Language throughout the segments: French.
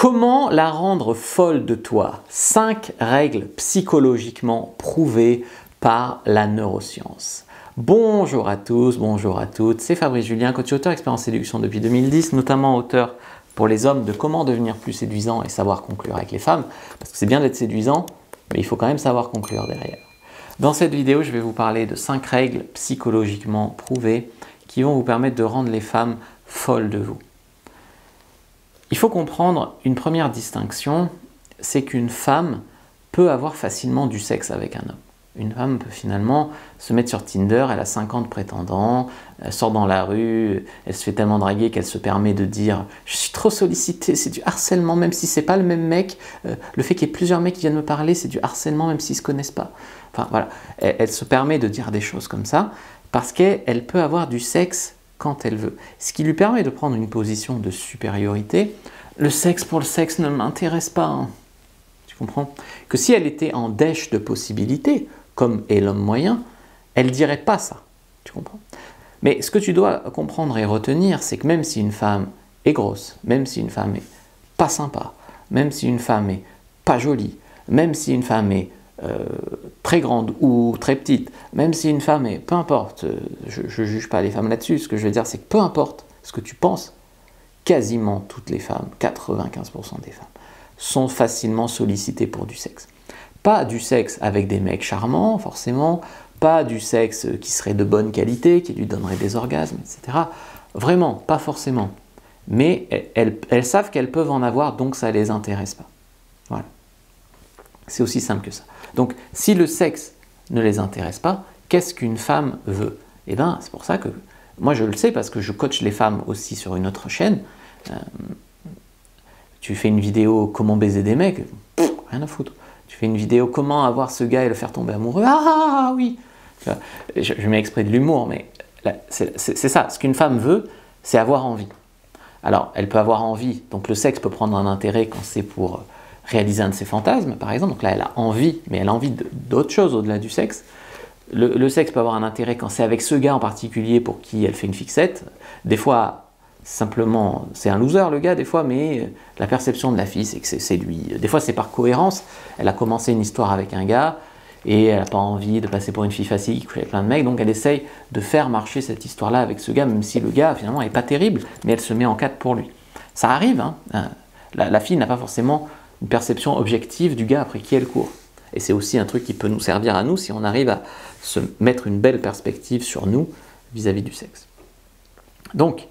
Comment la rendre folle de toi? 5 règles psychologiquement prouvées par la neuroscience. Bonjour à tous, bonjour à toutes, c'est Fabrice Julien, coach et auteur expert en séduction depuis 2010, notamment auteur pour les hommes de comment devenir plus séduisant et savoir conclure avec les femmes, parce que c'est bien d'être séduisant, mais il faut quand même savoir conclure derrière. Dans cette vidéo, je vais vous parler de 5 règles psychologiquement prouvées qui vont vous permettre de rendre les femmes folles de vous. Il faut comprendre une première distinction, c'est qu'une femme peut avoir facilement du sexe avec un homme. Une femme peut finalement se mettre sur Tinder, elle a 50 prétendants, elle sort dans la rue, elle se fait tellement draguer qu'elle se permet de dire « je suis trop sollicitée, c'est du harcèlement, même si c'est pas le même mec, le fait qu'il y ait plusieurs mecs qui viennent me parler, c'est du harcèlement même s'ils se connaissent pas ». Enfin voilà, elle se permet de dire des choses comme ça parce qu'elle peut avoir du sexe quand elle veut. Ce qui lui permet de prendre une position de supériorité. Le sexe pour le sexe ne m'intéresse pas. Hein. Tu comprends? Que si elle était en dèche de possibilités, comme est l'homme moyen, elle ne dirait pas ça. Tu comprends? Mais ce que tu dois comprendre et retenir, c'est que même si une femme est grosse, même si une femme est pas sympa, même si une femme est pas jolie, même si une femme est très grande ou très petite, même si une femme est, peu importe, je ne juge pas les femmes là-dessus, ce que je veux dire c'est que peu importe ce que tu penses, quasiment toutes les femmes, 95% des femmes, sont facilement sollicitées pour du sexe. Pas du sexe avec des mecs charmants, forcément, pas du sexe qui serait de bonne qualité, qui lui donnerait des orgasmes, etc. Vraiment, pas forcément. Mais elles savent qu'elles peuvent en avoir, donc ça ne les intéresse pas. Voilà. C'est aussi simple que ça. Donc, si le sexe ne les intéresse pas, qu'est-ce qu'une femme veut? Eh bien, c'est pour ça que, moi je le sais parce que je coach les femmes aussi sur une autre chaîne. Tu fais une vidéo comment baiser des mecs, rien à foutre. Tu fais une vidéo comment avoir ce gars et le faire tomber amoureux, ah oui. Je mets exprès de l'humour, mais c'est ça. Ce qu'une femme veut, c'est avoir envie. Alors, elle peut avoir envie, donc le sexe peut prendre un intérêt quand c'est pour réaliser un de ses fantasmes, par exemple. Donc là, elle a envie, mais elle a envie d'autre chose au-delà du sexe. Le sexe peut avoir un intérêt quand c'est avec ce gars en particulier pour qui elle fait une fixette. Des fois, simplement, c'est un loser le gars, des fois, mais la perception de la fille, c'est que c'est lui. Des fois, c'est par cohérence. Elle a commencé une histoire avec un gars et elle n'a pas envie de passer pour une fille facile qui couche avec plein de mecs, donc elle essaye de faire marcher cette histoire-là avec ce gars, même si le gars, finalement, n'est pas terrible, mais elle se met en cadre pour lui. Ça arrive, hein. La fille n'a pas forcément une perception objective du gars après qui elle court. Et c'est aussi un truc qui peut nous servir à nous si on arrive à se mettre une belle perspective sur nous vis-à-vis du sexe. Donc,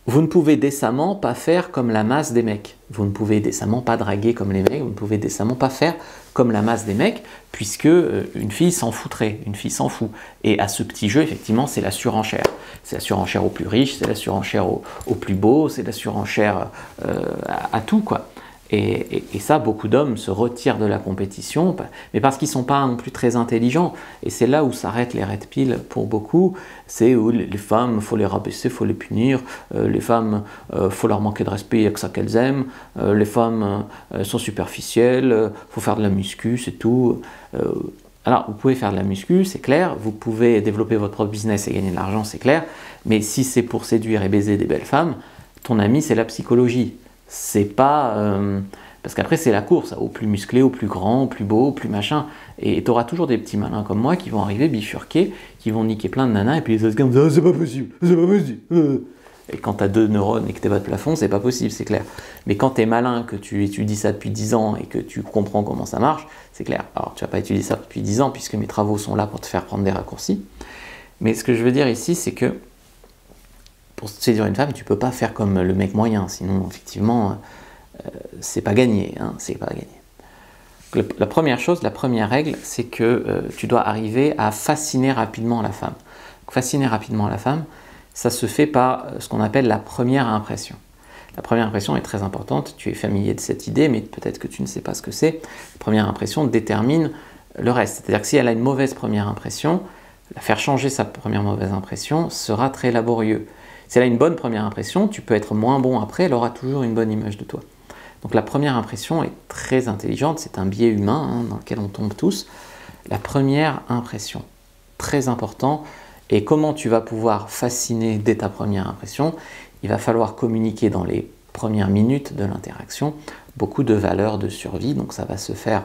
vous ne pouvez décemment pas faire comme la masse des mecs. Vous ne pouvez décemment pas draguer comme les mecs. Vous ne pouvez décemment pas faire comme la masse des mecs, puisque une fille s'en foutrait, une fille s'en fout. Et à ce petit jeu, effectivement, c'est la surenchère. C'est la surenchère au plus riche, c'est la surenchère au plus beau, c'est la surenchère à tout, quoi. Et ça, beaucoup d'hommes se retirent de la compétition, mais parce qu'ils ne sont pas non plus très intelligents. Et c'est là où s'arrêtent les red pills pour beaucoup. C'est où les femmes, il faut les rabaisser, il faut les punir. Les femmes, il faut leur manquer de respect, il n'y a que ça qu'elles aiment. Les femmes sont superficielles, il faut faire de la muscu, c'est tout. Alors, vous pouvez faire de la muscu, c'est clair. Vous pouvez développer votre propre business et gagner de l'argent, c'est clair. Mais si c'est pour séduire et baiser des belles femmes, ton ami, c'est la psychologie. C'est pas... parce qu'après, c'est la course, au plus musclé, au plus grand, au plus beau, au plus machin. Et tu auras toujours des petits malins comme moi qui vont arriver bifurqués, qui vont niquer plein de nanas, et puis les autres gars vont dire « c'est pas possible, c'est pas possible ». Et quand tu as 2 neurones et que tu es bas de plafond, c'est pas possible, c'est clair. Mais quand tu es malin, que tu étudies ça depuis 10 ans et que tu comprends comment ça marche, c'est clair. Alors, tu vas pas étudier ça depuis 10 ans, puisque mes travaux sont là pour te faire prendre des raccourcis. Mais ce que je veux dire ici, c'est que pour séduire une femme, tu peux pas faire comme le mec moyen, sinon effectivement, c'est pas gagné, hein, c'est pas gagné. La première chose, la première règle, c'est que tu dois arriver à fasciner rapidement la femme. Donc, fasciner rapidement la femme, ça se fait par ce qu'on appelle la première impression. La première impression est très importante, tu es familier de cette idée, mais peut-être que tu ne sais pas ce que c'est. La première impression détermine le reste, c'est-à-dire que si elle a une mauvaise première impression, la faire changer sa première mauvaise impression sera très laborieux. Si elle a une bonne première impression, tu peux être moins bon après, elle aura toujours une bonne image de toi. Donc la première impression est très intelligente, c'est un biais humain hein, dans lequel on tombe tous. La première impression, très important. Et comment tu vas pouvoir fasciner dès ta première impression? Il va falloir communiquer dans les premières minutes de l'interaction beaucoup de valeurs de survie. Donc ça va se faire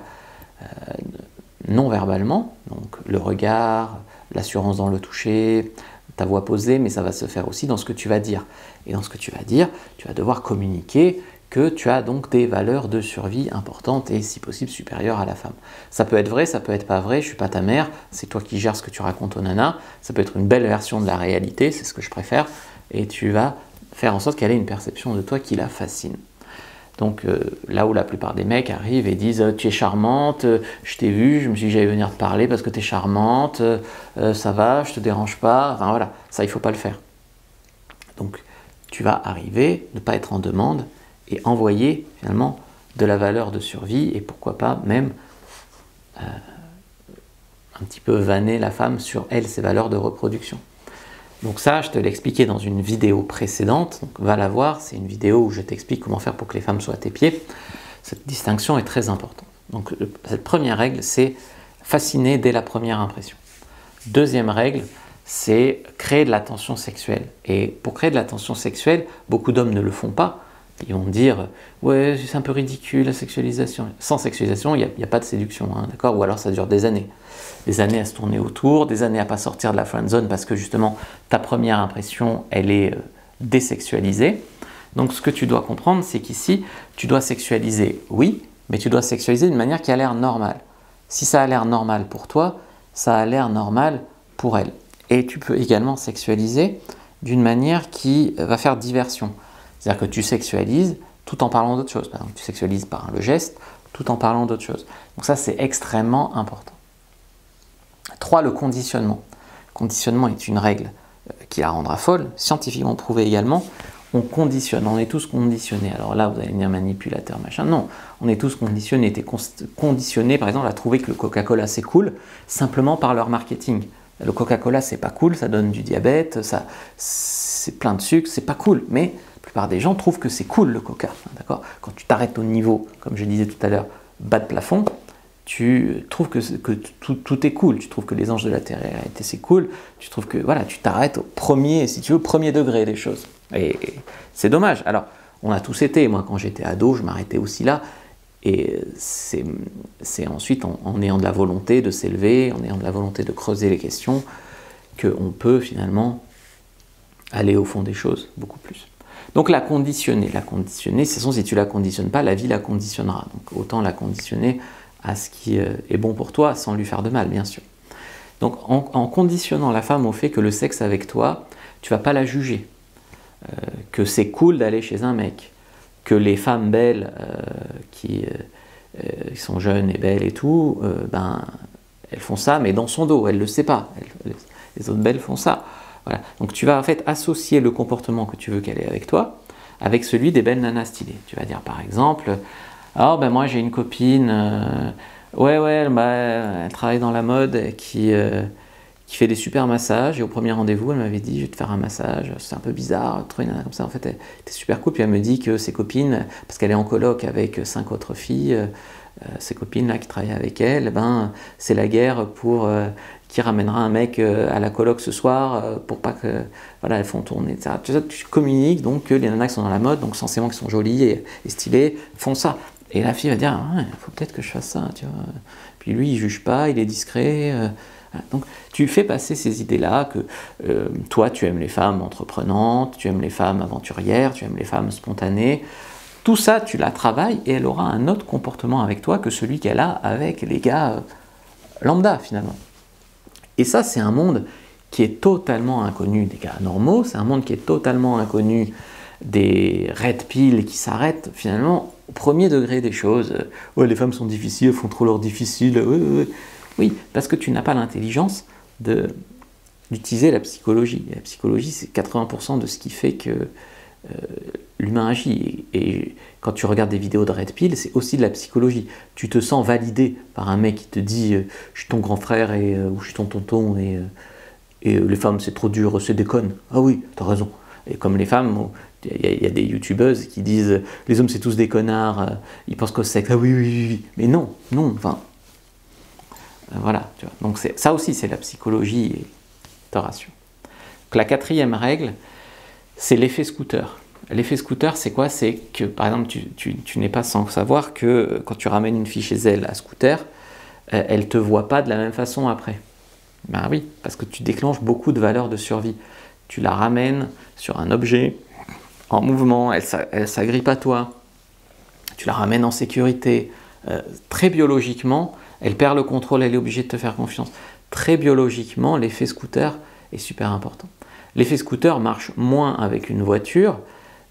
non verbalement, donc le regard, l'assurance dans le toucher, ta voix posée, mais ça va se faire aussi dans ce que tu vas dire. Et dans ce que tu vas dire, tu vas devoir communiquer que tu as donc des valeurs de survie importantes et si possible supérieures à la femme. Ça peut être vrai, ça peut être pas vrai, je suis pas ta mère, c'est toi qui gères ce que tu racontes aux nanas, ça peut être une belle version de la réalité, c'est ce que je préfère, et tu vas faire en sorte qu'elle ait une perception de toi qui la fascine. Donc là où la plupart des mecs arrivent et disent tu es charmante, je t'ai vu, je me suis dit j'allais venir te parler parce que tu es charmante, ça va, je te dérange pas, enfin voilà, ça il faut pas le faire. Donc tu vas arriver, ne pas être en demande et envoyer finalement de la valeur de survie et pourquoi pas même un petit peu vanner la femme sur elle, ses valeurs de reproduction. Donc ça, je te l'ai expliqué dans une vidéo précédente, donc va la voir, c'est une vidéo où je t'explique comment faire pour que les femmes soient à tes pieds. Cette distinction est très importante. Donc cette première règle, c'est fasciner dès la première impression. Deuxième règle, c'est créer de la tension sexuelle. Et pour créer de la tension sexuelle, beaucoup d'hommes ne le font pas. Ils vont dire « ouais, c'est un peu ridicule la sexualisation ». Sans sexualisation, il n'y a pas de séduction, hein, d'accord ? Ou alors ça dure des années. Des années à se tourner autour, des années à ne pas sortir de la friend zone parce que justement, ta première impression, elle est désexualisée. Donc ce que tu dois comprendre, c'est qu'ici, tu dois sexualiser, oui, mais tu dois sexualiser d'une manière qui a l'air normale. Si ça a l'air normal pour toi, ça a l'air normal pour elle. Et tu peux également sexualiser d'une manière qui va faire diversion. C'est-à-dire que tu sexualises tout en parlant d'autre chose. Par exemple, tu sexualises par le geste tout en parlant d'autre chose. Donc ça, c'est extrêmement important. 3. Le conditionnement. Le conditionnement est une règle qui la rendra folle, scientifiquement prouvé également. On conditionne, on est tous conditionnés. Alors là, vous allez me dire manipulateur, machin. Non, on est tous conditionnés. Tu es conditionné, par exemple, à trouver que le Coca-Cola c'est cool, simplement par leur marketing. Le Coca-Cola c'est pas cool, ça donne du diabète, c'est plein de sucre, c'est pas cool. Mais la plupart des gens trouvent que c'est cool le Coca. D'accord ? Quand tu t'arrêtes au niveau, comme je disais tout à l'heure, bas de plafond, tu trouves que tout est cool, tu trouves que les anges de la Terre-réalité c'est cool, tu trouves que voilà, tu t'arrêtes au premier, si tu veux, premier degré des choses. Et c'est dommage. Alors, on a tous été, moi quand j'étais ado, je m'arrêtais aussi là, et c'est ensuite en ayant de la volonté de s'élever, en ayant de la volonté de creuser les questions, qu'on peut finalement aller au fond des choses beaucoup plus. Donc la conditionner, de toute façon si tu la conditionnes pas, la vie la conditionnera. Donc autant la conditionner à ce qui est bon pour toi, sans lui faire de mal, bien sûr. Donc en conditionnant la femme au fait que le sexe avec toi, tu vas pas la juger, que c'est cool d'aller chez un mec, que les femmes belles qui sont jeunes et belles et tout, elles font ça, mais dans son dos, elle le sait pas. Les autres belles font ça. Voilà. Donc tu vas en fait associer le comportement que tu veux qu'elle ait avec toi avec celui des belles nanas stylées. Tu vas dire par exemple, alors moi j'ai une copine, elle travaille dans la mode, qui fait des super massages, et au premier rendez-vous elle m'avait dit je vais te faire un massage, c'est un peu bizarre, trouver une nana comme ça, en fait elle était super cool, puis elle me dit que ses copines, parce qu'elle est en coloc avec 5 autres filles, ses copines là qui travaillent avec elle, c'est la guerre pour qui ramènera un mec à la coloc ce soir pour pas que voilà elles font tourner, etc. Tu communiques donc que les nanas qui sont dans la mode, donc censément qui sont jolies et stylées, font ça. Et la fille va dire il faut peut-être que je fasse ça, tu vois. Puis lui il juge pas, il est discret. Donc tu fais passer ces idées-là que toi tu aimes les femmes entreprenantes, tu aimes les femmes aventurières, tu aimes les femmes spontanées. Tout ça tu la travailles et elle aura un autre comportement avec toi que celui qu'elle a avec les gars lambda finalement. Et ça c'est un monde qui est totalement inconnu des gars normaux, c'est un monde qui est totalement inconnu des red pills qui s'arrêtent finalement au premier degré des choses. Ouais, les femmes sont difficiles, elles font trop leur difficile. Oui, parce que tu n'as pas l'intelligence d'utiliser la psychologie. Et la psychologie, c'est 80% de ce qui fait que l'humain agit. Et quand tu regardes des vidéos de red pill, c'est aussi de la psychologie. Tu te sens validé par un mec qui te dit je suis ton grand frère ou je suis ton tonton et les femmes c'est trop dur, c'est déconne. Ah oui, t'as raison. Et comme les femmes, il y a des youtubeuses qui disent les hommes c'est tous des connards, ils pensent qu'au sexe. Ah oui. Mais non, enfin. Voilà, tu vois. Donc ça aussi c'est la psychologie et te rassure. Donc la 4e règle, c'est l'effet scooter. l'effet scooter, c'est quoi? C'est que, par exemple, tu n'es pas sans savoir que quand tu ramènes une fille chez elle à scooter, elle ne te voit pas de la même façon après. Ben oui, parce que tu déclenches beaucoup de valeurs de survie. Tu la ramènes sur un objet en mouvement, elle s'agrippe à toi, tu la ramènes en sécurité. Très biologiquement, elle perd le contrôle, elle est obligée de te faire confiance. Très biologiquement, l'effet scooter est super important. L'effet scooter marche moins avec une voiture,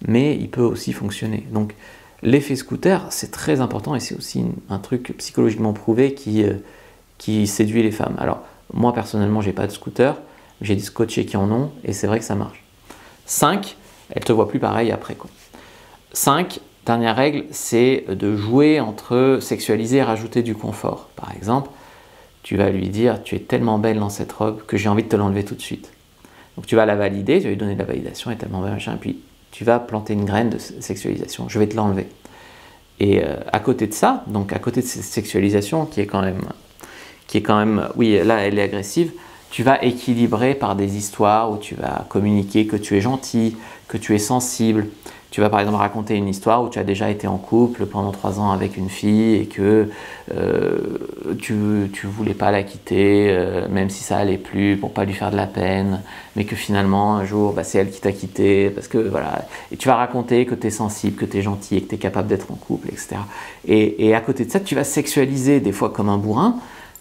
mais il peut aussi fonctionner. Donc l'effet scooter, c'est très important et c'est aussi un truc psychologiquement prouvé qui séduit les femmes. Alors moi personnellement, j'ai pas de scooter, j'ai des coachés qui en ont et c'est vrai que ça marche. 5, elle te voit plus pareil après, quoi. 5, dernière règle, c'est de jouer entre sexualiser et rajouter du confort. Par exemple, tu vas lui dire « tu es tellement belle dans cette robe que j'ai envie de te l'enlever tout de suite ». Donc tu vas la valider, tu vas lui donner de la validation, elle est tellement belle, machin, et puis tu vas planter une graine de sexualisation, je vais te l'enlever. Et à côté de ça, donc à côté de cette sexualisation qui est quand même, oui, là elle est agressive, tu vas équilibrer par des histoires où tu vas communiquer que tu es gentil, que tu es sensible. Tu vas par exemple raconter une histoire où tu as déjà été en couple pendant 3 ans avec une fille et que tu voulais pas la quitter, même si ça allait plus, pour pas lui faire de la peine, mais que finalement un jour c'est elle qui t'a quitté, parce que voilà. Et tu vas raconter que tu es sensible, que tu es gentil et que tu es capable d'être en couple, etc. Et à côté de ça, tu vas sexualiser des fois comme un bourrin,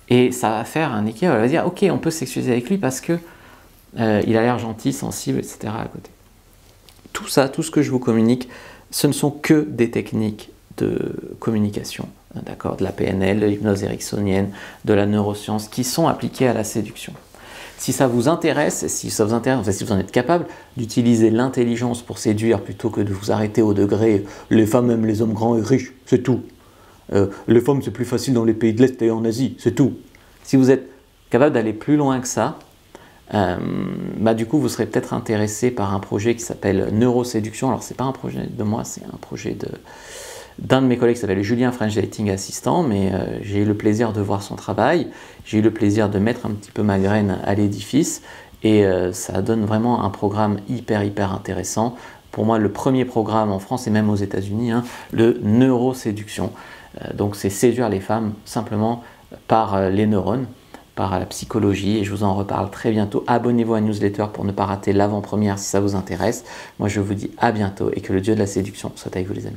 et ça va faire un équilibre. Elle va dire ok, on peut sexualiser avec lui parce que il a l'air gentil, sensible, etc. à côté. Tout ça, tout ce que je vous communique, ce ne sont que des techniques de communication, d'accord, de la PNL, de l'hypnose ericksonienne, de la neuroscience, qui sont appliquées à la séduction. Si ça vous intéresse, si vous en êtes capable d'utiliser l'intelligence pour séduire plutôt que de vous arrêter au degré « les femmes aiment les hommes grands et riches, c'est tout ». Les femmes, c'est plus facile dans les pays de l'Est et en Asie, c'est tout. Si vous êtes capable d'aller plus loin que ça, du coup, vous serez peut-être intéressé par un projet qui s'appelle Neuroséduction. Alors, c'est pas un projet de moi, c'est un projet d'un de mes collègues qui s'appelle Julien French Dating Assistant, mais j'ai eu le plaisir de voir son travail, j'ai eu le plaisir de mettre un petit peu ma graine à l'édifice, et ça donne vraiment un programme hyper intéressant. Pour moi, le premier programme en France et même aux États-Unis, le Neuroséduction. Donc, c'est séduire les femmes simplement par les neurones, par la psychologie, et je vous en reparle très bientôt. Abonnez-vous à la newsletter pour ne pas rater l'avant-première si ça vous intéresse. Moi je vous dis à bientôt et que le dieu de la séduction soit avec vous les amis.